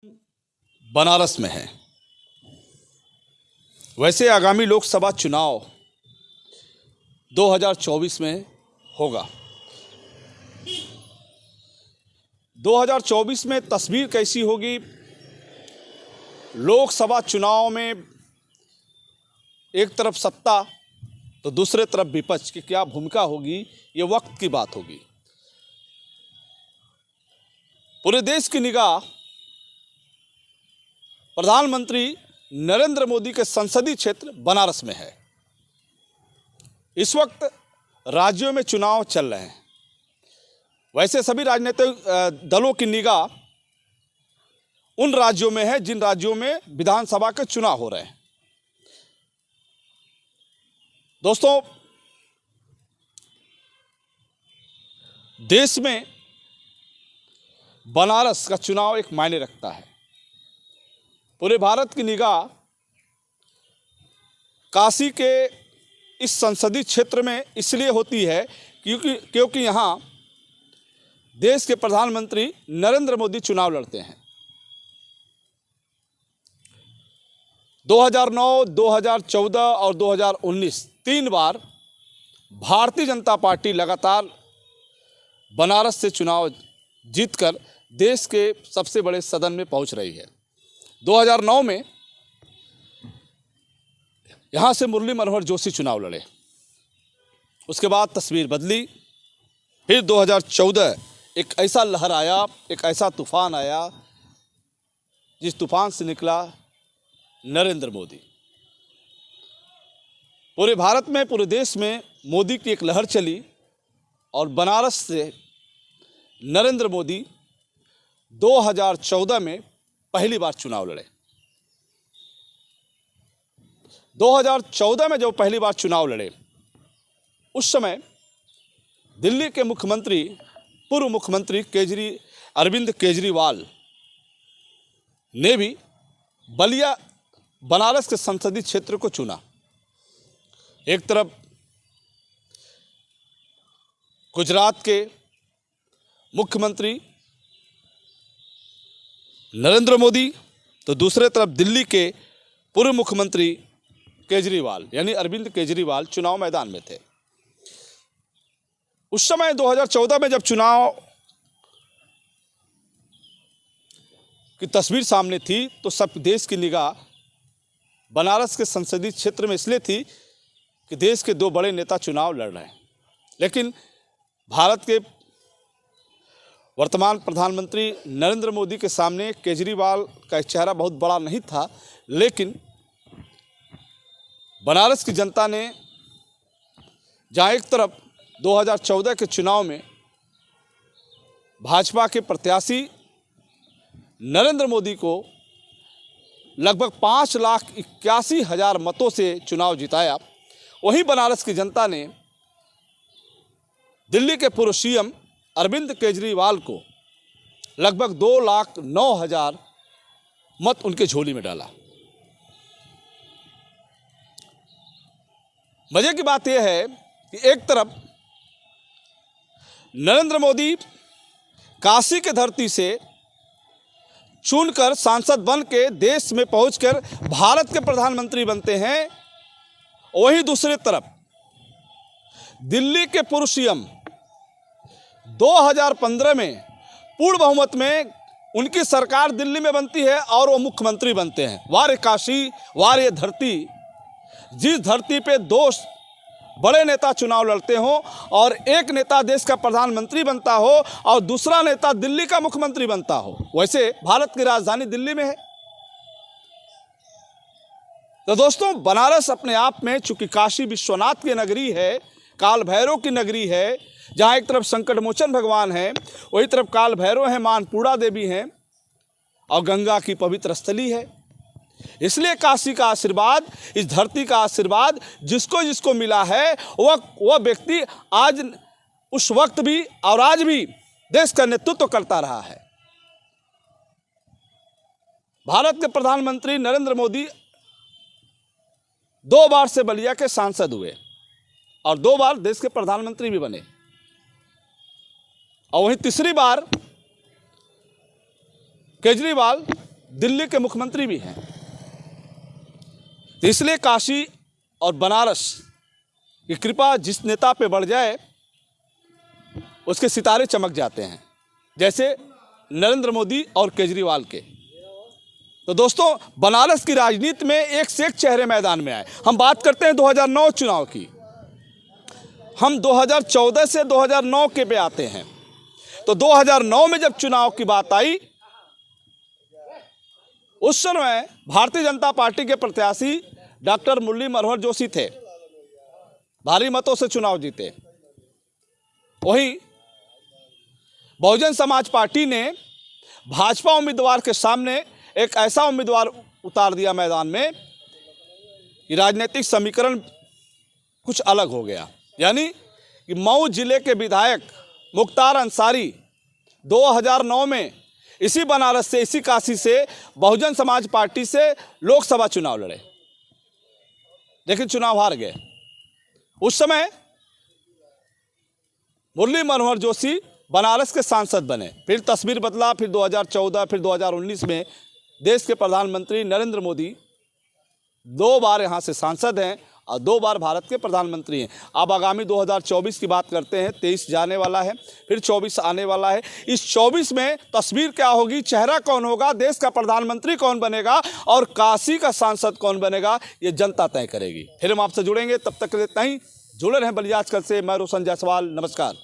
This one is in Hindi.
बनारस में है। वैसे आगामी लोकसभा चुनाव 2024 में होगा। 2024 में तस्वीर कैसी होगी, लोकसभा चुनाव में एक तरफ सत्ता तो दूसरे तरफ विपक्ष की क्या भूमिका होगी, ये वक्त की बात होगी। पूरे देश की निगाह प्रधानमंत्री नरेंद्र मोदी के संसदीय क्षेत्र बनारस में है। इस वक्त राज्यों में चुनाव चल रहे हैं। वैसे सभी राजनीतिक दलों की निगाह उन राज्यों में है जिन राज्यों में विधानसभा के चुनाव हो रहे हैं। दोस्तों, देश में बनारस का चुनाव एक मायने रखता है। पूरे भारत की निगाह काशी के इस संसदीय क्षेत्र में इसलिए होती है क्योंकि यहाँ देश के प्रधानमंत्री नरेंद्र मोदी चुनाव लड़ते हैं। 2009, 2014 और 2019 तीन बार भारतीय जनता पार्टी लगातार बनारस से चुनाव जीतकर देश के सबसे बड़े सदन में पहुंच रही है। 2009 में यहाँ से मुरली मनोहर जोशी चुनाव लड़े, उसके बाद तस्वीर बदली। फिर 2014 एक ऐसा लहर आया, एक ऐसा तूफान आया जिस तूफान से निकला नरेंद्र मोदी। पूरे भारत में, पूरे देश में मोदी की एक लहर चली और बनारस से नरेंद्र मोदी 2014 में पहली बार चुनाव लड़े। 2014 में जब पहली बार चुनाव लड़े, उस समय दिल्ली के मुख्यमंत्री, पूर्व मुख्यमंत्री अरविंद केजरीवाल ने भी बलिया बनारस के संसदीय क्षेत्र को चुना। एक तरफ गुजरात के मुख्यमंत्री नरेंद्र मोदी तो दूसरे तरफ दिल्ली के पूर्व मुख्यमंत्री केजरीवाल यानी अरविंद केजरीवाल चुनाव मैदान में थे। उस समय 2014 में जब चुनाव की तस्वीर सामने थी तो सब देश की निगाह बनारस के संसदीय क्षेत्र में इसलिए थी कि देश के दो बड़े नेता चुनाव लड़ रहे हैं। लेकिन भारत के वर्तमान प्रधानमंत्री नरेंद्र मोदी के सामने केजरीवाल का चेहरा बहुत बड़ा नहीं था, लेकिन बनारस की जनता ने जहाँ एक तरफ 2014 के चुनाव में भाजपा के प्रत्याशी नरेंद्र मोदी को लगभग 5,81,000 मतों से चुनाव जिताया, वहीं बनारस की जनता ने दिल्ली के पूर्व सीएम अरविंद केजरीवाल को लगभग 2,09,000 मत उनके झोली में डाला। मजे की बात यह है कि एक तरफ नरेंद्र मोदी काशी के धरती से चुनकर सांसद बन के देश में पहुंचकर भारत के प्रधानमंत्री बनते हैं, वहीं दूसरी तरफ दिल्ली के पूर्व सीएम 2015 में पूर्ण बहुमत में उनकी सरकार दिल्ली में बनती है और वो मुख्यमंत्री बनते हैं। वारे काशी, वारे धरती, जिस धरती पे दो बड़े नेता चुनाव लड़ते हो और एक नेता देश का प्रधानमंत्री बनता हो और दूसरा नेता दिल्ली का मुख्यमंत्री बनता हो। वैसे भारत की राजधानी दिल्ली में है। तो दोस्तों, बनारस अपने आप में चूंकि काशी विश्वनाथ की नगरी है, काल भैरव की नगरी है, जहाँ एक तरफ संकट मोचन भगवान है, वही तरफ काल भैरव है, मां अन्नपूर्णा देवी हैं और गंगा की पवित्र स्थली है। इसलिए काशी का आशीर्वाद, इस धरती का आशीर्वाद जिसको जिसको मिला है वह व्यक्ति आज, उस वक्त भी और आज भी देश का नेतृत्व करता रहा है। भारत के प्रधानमंत्री नरेंद्र मोदी 2 बार से बलिया के सांसद हुए और 2 बार देश के प्रधानमंत्री भी बने, और वहीं तीसरी बार केजरीवाल दिल्ली के मुख्यमंत्री भी हैं। तो इसलिए काशी और बनारस की कृपा जिस नेता पे बढ़ जाए उसके सितारे चमक जाते हैं, जैसे नरेंद्र मोदी और केजरीवाल के। तो दोस्तों, बनारस की राजनीति में एक से एक चेहरे मैदान में आए। हम बात करते हैं 2009 चुनाव की। हम 2014 से 2009 के पे आते हैं। तो 2009 में जब चुनाव की बात आई, उस समय भारतीय जनता पार्टी के प्रत्याशी डॉक्टर मुरली मनोहर जोशी थे, भारी मतों से चुनाव जीते। वहीं बहुजन समाज पार्टी ने भाजपा उम्मीदवार के सामने एक ऐसा उम्मीदवार उतार दिया मैदान में कि राजनीतिक समीकरण कुछ अलग हो गया। यानी कि मऊ जिले के विधायक मुख्तार अंसारी 2009 में इसी बनारस से, इसी काशी से बहुजन समाज पार्टी से लोकसभा चुनाव लड़े, लेकिन चुनाव हार गए। उस समय मुरली मनोहर जोशी बनारस के सांसद बने। फिर तस्वीर बदला, फिर 2014, फिर 2019 में देश के प्रधानमंत्री नरेंद्र मोदी 2 बार यहाँ से सांसद हैं और 2 बार भारत के प्रधानमंत्री हैं। अब आगामी 2024 की बात करते हैं। 23 जाने वाला है, फिर 24 आने वाला है। इस 24 में तस्वीर क्या होगी, चेहरा कौन होगा, देश का प्रधानमंत्री कौन बनेगा और काशी का सांसद कौन बनेगा, ये जनता तय करेगी। फिर हम आपसे जुड़ेंगे, तब तक के लिए इतना ही। जुड़े रहें बलिया आजकल से। मैं रोशन जायसवाल, नमस्कार।